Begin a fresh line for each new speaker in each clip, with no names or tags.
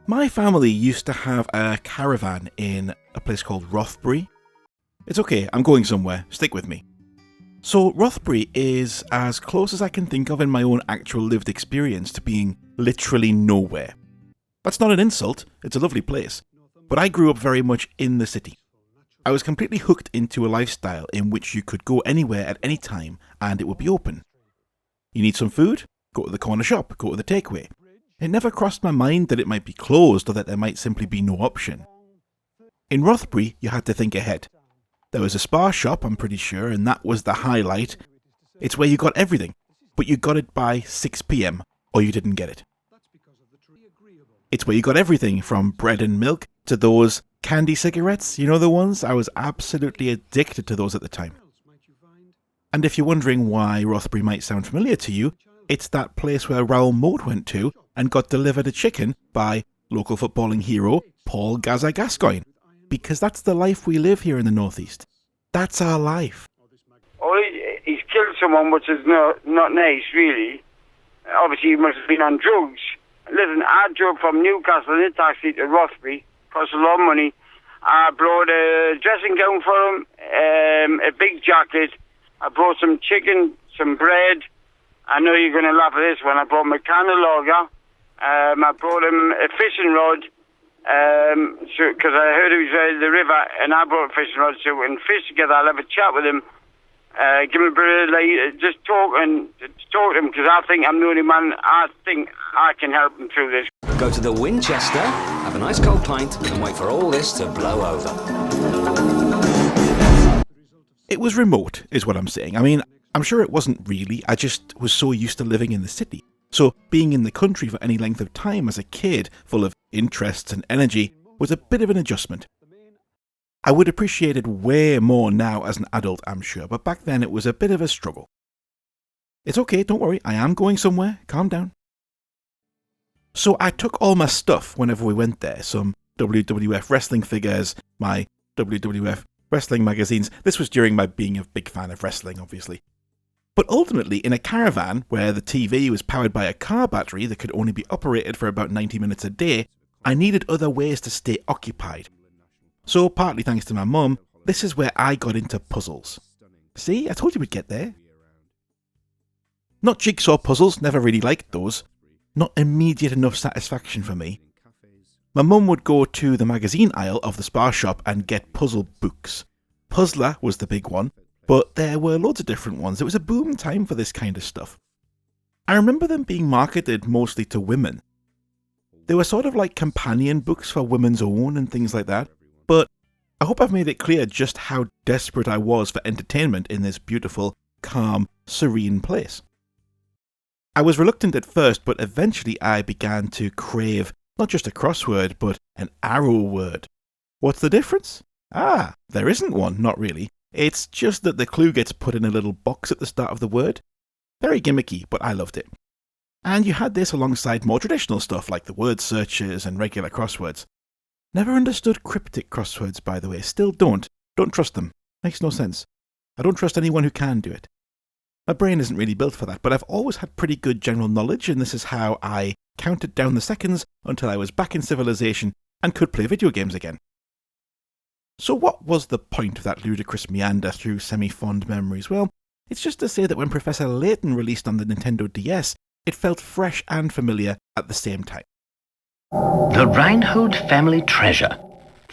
My family used to have a caravan in a place called Rothbury. It's okay, I'm going somewhere, stick with me. So Rothbury is as close as I can think of in my own actual lived experience to being literally nowhere. That's not an insult, it's a lovely place, but I grew up very much in the city. I was completely hooked into a lifestyle in which you could go anywhere at any time and it would be open. You need some food? Go to the corner shop, go to the takeaway. It never crossed my mind that it might be closed or that there might simply be no option. In Rothbury, you had to think ahead. There was a Spar shop, I'm pretty sure, and that was the highlight. It's where you got everything, but you got it by 6 PM, or you didn't get it. It's where you got everything, from bread and milk to those candy cigarettes, you know the ones? I was absolutely addicted to those at the time. And if you're wondering why Rothbury might sound familiar to you, it's that place where Raoul Moat went to and got delivered a chicken by local footballing hero Paul Gaza Gascoigne. Because that's the life we live here in the Northeast. That's our life.
Oh, he's killed someone, which is not nice, really. Obviously, he must have been on drugs. Listen, I drove from Newcastle in a taxi to Rothbury. Cost a lot of money. I brought a dressing gown for him, a big jacket. I brought some chicken, some bread. I know you're going to laugh at this one. I brought him a can of lager. I brought him a fishing rod. Because I heard he was at the river, and I brought a fishing rod, so we can fish together. I'll have a chat with him, give him a bit of just talk to him, because I think I'm the only man. I think I can help him through this.
Go to the Winchester, have a nice cold pint, and wait for all this to blow over.
It was remote, is what I'm saying. I mean, I'm sure it wasn't really. I just was so used to living in the city. So being in the country for any length of time as a kid, full of interests and energy, was a bit of an adjustment. I would appreciate it way more now as an adult, I'm sure, but back then it was a bit of a struggle. It's okay, don't worry, I am going somewhere, calm down. So I took all my stuff whenever we went there, some WWF wrestling figures, my WWF wrestling magazines. This was during my being a big fan of wrestling, obviously. But ultimately, in a caravan where the TV was powered by a car battery that could only be operated for about 90 minutes a day, I needed other ways to stay occupied. So, partly thanks to my mum, this is where I got into puzzles. See, I told you we'd get there. Not jigsaw puzzles, never really liked those. Not immediate enough satisfaction for me. My mum would go to the magazine aisle of the Spar shop and get puzzle books. Puzzler was the big one. But there were loads of different ones. It was a boom time for this kind of stuff. I remember them being marketed mostly to women. They were sort of like companion books for women's own and things like that. But I hope I've made it clear just how desperate I was for entertainment in this beautiful, calm, serene place. I was reluctant at first, but eventually I began to crave not just a crossword, but an arrow word. What's the difference? There isn't one, not really. It's just that the clue gets put in a little box at the start of the word. Very gimmicky, but I loved it. And you had this alongside more traditional stuff like the word searches and regular crosswords. Never understood cryptic crosswords, by the way. Still don't. Don't trust them. Makes no sense. I don't trust anyone who can do it. My brain isn't really built for that, but I've always had pretty good general knowledge, and this is how I counted down the seconds until I was back in civilization and could play video games again. So what was the point of that ludicrous meander through semi-fond memories? Well, it's just to say that when Professor Layton released on the Nintendo DS, it felt fresh and familiar at the same time.
The Reinhold family treasure,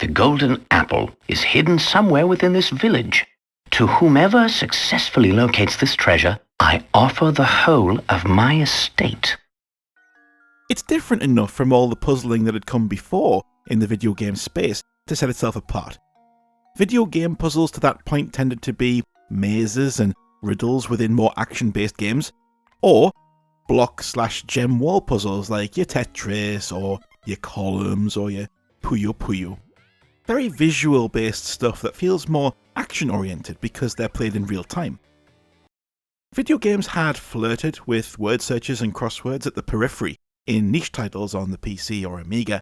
the golden apple, is hidden somewhere within this village. To whomever successfully locates this treasure, I offer the whole of my estate.
It's different enough from all the puzzling that had come before in the video game space to set itself apart. Video game puzzles to that point tended to be mazes and riddles within more action-based games, or block/gem wall puzzles like your Tetris, or your Columns, or your Puyo Puyo. Very visual-based stuff that feels more action-oriented because they're played in real time. Video games had flirted with word searches and crosswords at the periphery in niche titles on the PC or Amiga,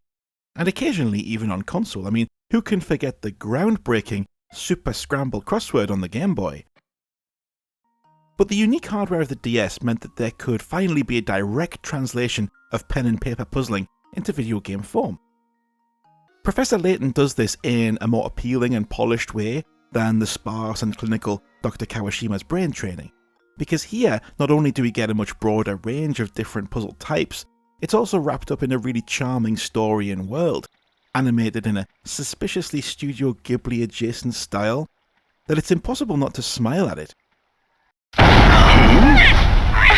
and occasionally even on console. I mean, who can forget the groundbreaking Super Scramble crossword on the Game Boy? But the unique hardware of the DS meant that there could finally be a direct translation of pen and paper puzzling into video game form. Professor Layton does this in a more appealing and polished way than the sparse and clinical Dr. Kawashima's brain training, because here not only do we get a much broader range of different puzzle types, it's also wrapped up in a really charming story and world, animated in a suspiciously Studio Ghibli adjacent style, that it's impossible not to smile at it.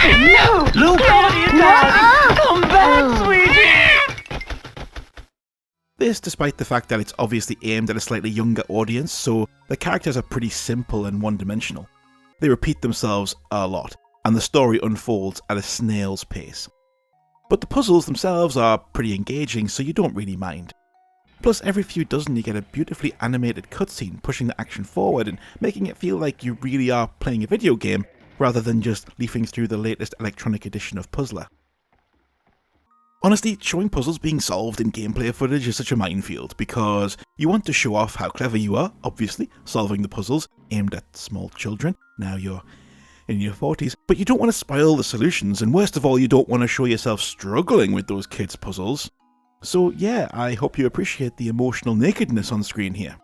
No! Look at you, darling! Come back, sweetie!
This despite the fact that it's obviously aimed at a slightly younger audience, so the characters are pretty simple and one-dimensional. They repeat themselves a lot, and the story unfolds at a snail's pace. But the puzzles themselves are pretty engaging, so you don't really mind. Plus, every few dozen you get a beautifully animated cutscene pushing the action forward and making it feel like you really are playing a video game, rather than just leafing through the latest electronic edition of Puzzler. Honestly, showing puzzles being solved in gameplay footage is such a minefield, because you want to show off how clever you are, obviously, solving the puzzles aimed at small children, now you're in your 40s, but you don't want to spoil the solutions, and worst of all, you don't want to show yourself struggling with those kids' puzzles. So yeah, I hope you appreciate the emotional nakedness on screen here.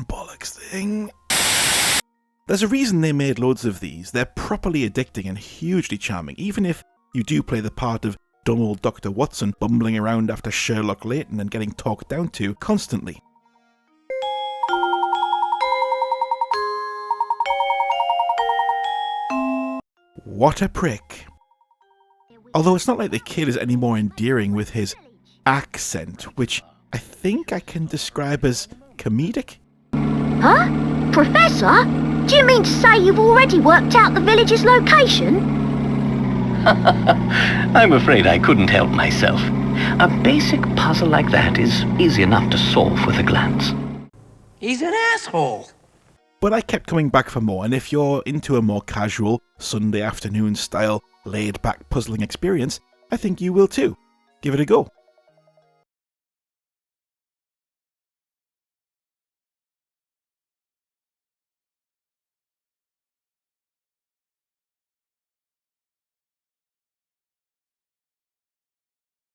Bollocks thing. There's a reason they made loads of these. They're properly addicting and hugely charming, even if you do play the part of dumb old Dr. Watson bumbling around after Sherlock Layton and getting talked down to constantly. What a prick. Although it's not like the kid is any more endearing with his accent, which I think I can describe as comedic.
Huh? Professor? Do you mean to say you've already worked out the village's location?
I'm afraid I couldn't help myself. A basic puzzle like that is easy enough to solve with a glance.
He's an asshole.
But I kept coming back for more, and if you're into a more casual, Sunday afternoon style, laid-back puzzling experience, I think you will too. Give it a go.